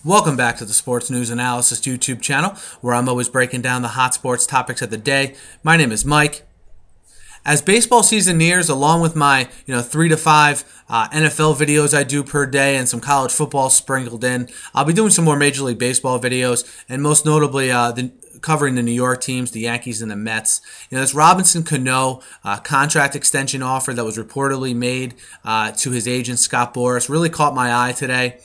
Welcome back to the Sports News Analysis YouTube channel, where I'm always breaking down the hot sports topics of the day. My name is Mike. As baseball season nears, along with my 3 to 5 NFL videos I do per day and some college football sprinkled in, I'll be doing some more Major League Baseball videos, and most notably covering the New York teams, the Yankees and the Mets. This Robinson Cano contract extension offer that was reportedly made to his agent Scott Boras really caught my eye today.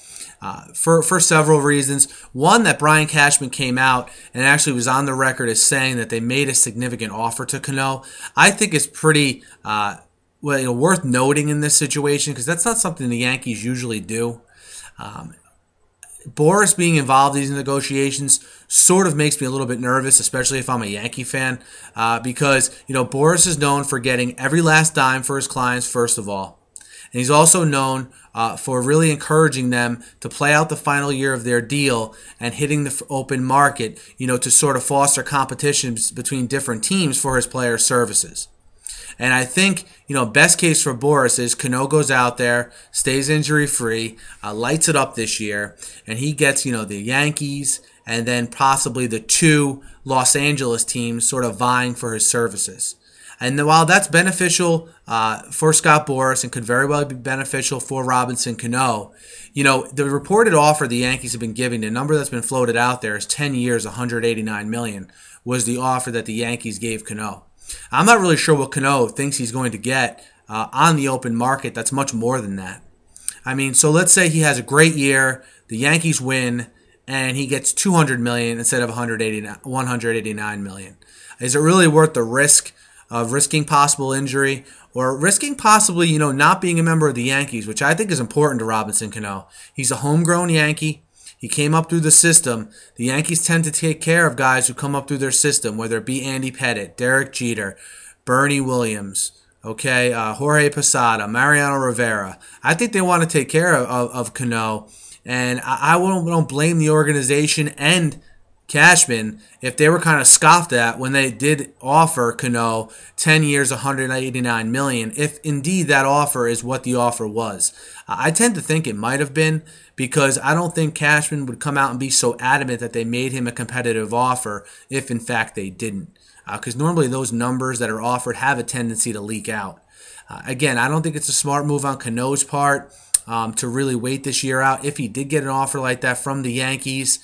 For several reasons. One, that Brian Cashman came out and actually was on the record as saying that they made a significant offer to Cano. I think it's pretty worth noting in this situation because that's not something the Yankees usually do. Boras being involved in these negotiations sort of makes me a little bit nervous, especially if I'm a Yankee fan, because Boras is known for getting every last dime for his clients, first of all. And he's also known for really encouraging them to play out the final year of their deal and hitting the open market, to sort of foster competitions between different teams for his player services. And I think, best case for Boras is Cano goes out there, stays injury-free, lights it up this year, and he gets, the Yankees and then possibly the two Los Angeles teams sort of vying for his services. And while that's beneficial for Scott Boras and could very well be beneficial for Robinson Cano, the reported offer the Yankees have been giving, the number that's been floated out there is 10 years, $189 million, was the offer that the Yankees gave Cano. I'm not really sure what Cano thinks he's going to get on the open market. That's much more than that. So let's say he has a great year, the Yankees win, and he gets $200 million instead of $189 million. Is it really worth the risk of risking possible injury or risking possibly, not being a member of the Yankees, which I think is important to Robinson Cano? He's a homegrown Yankee. He came up through the system. The Yankees tend to take care of guys who come up through their system, whether it be Andy Pettitte, Derek Jeter, Bernie Williams, Jorge Posada, Mariano Rivera. I think they want to take care of Cano, and I don't blame the organization and Cashman if they were kind of scoffed at when they did offer Cano 10 years, $189 million, if indeed that offer is what the offer was. I tend to think it might have been, because I don't think Cashman would come out and be so adamant that they made him a competitive offer if in fact they didn't. Because normally those numbers that are offered have a tendency to leak out. Again, I don't think it's a smart move on Cano's part to really wait this year out. If he did get an offer like that from the Yankees,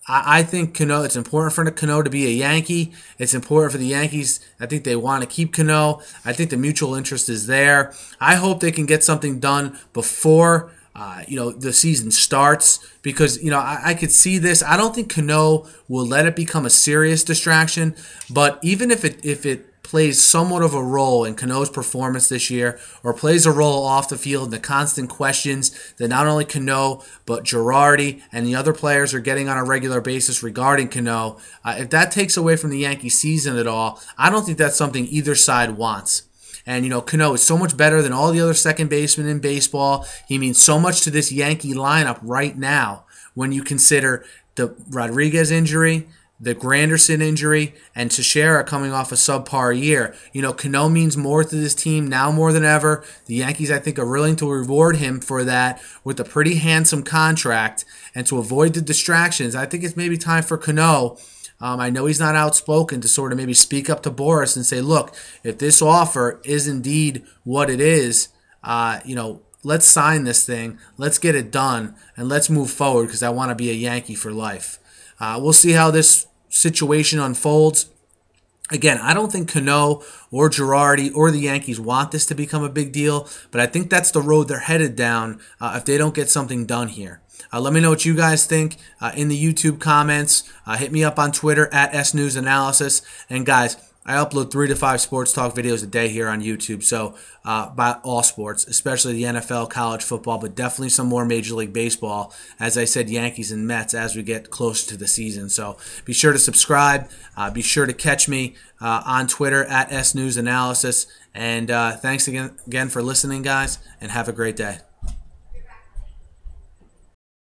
I think Cano, it's important for Cano to be a Yankee. It's important for the Yankees. I think they want to keep Cano. I think the mutual interest is there. I hope they can get something done before the season starts, because I could see this. I don't think Cano will let it become a serious distraction, but even if it plays somewhat of a role in Cano's performance this year, or plays a role off the field in the constant questions that not only Cano but Girardi and the other players are getting on a regular basis regarding Cano, if that takes away from the Yankee season at all, I don't think that's something either side wants. And, Cano is so much better than all the other second basemen in baseball. He means so much to this Yankee lineup right now when you consider the Rodriguez injury, the Granderson injury, and Teixeira coming off a subpar year. Cano means more to this team now more than ever. The Yankees, I think, are willing to reward him for that with a pretty handsome contract. And to avoid the distractions, I think it's maybe time for Cano. I know he's not outspoken to sort of maybe speak up to Boras and say, look, if this offer is indeed what it is, let's sign this thing, let's get it done, and let's move forward because I want to be a Yankee for life. We'll see how this situation unfolds. Again, I don't think Cano or Girardi or the Yankees want this to become a big deal, but I think that's the road they're headed down if they don't get something done here. Let me know what you guys think in the YouTube comments. Hit me up on Twitter at SNewsAnalysis. And guys, I upload 3 to 5 sports talk videos a day here on YouTube, so about all sports, especially the NFL, college football, but definitely some more Major League Baseball, as I said, Yankees and Mets as we get closer to the season. So be sure to subscribe. Be sure to catch me on Twitter at SNewsAnalysis. And thanks again for listening, guys, and have a great day.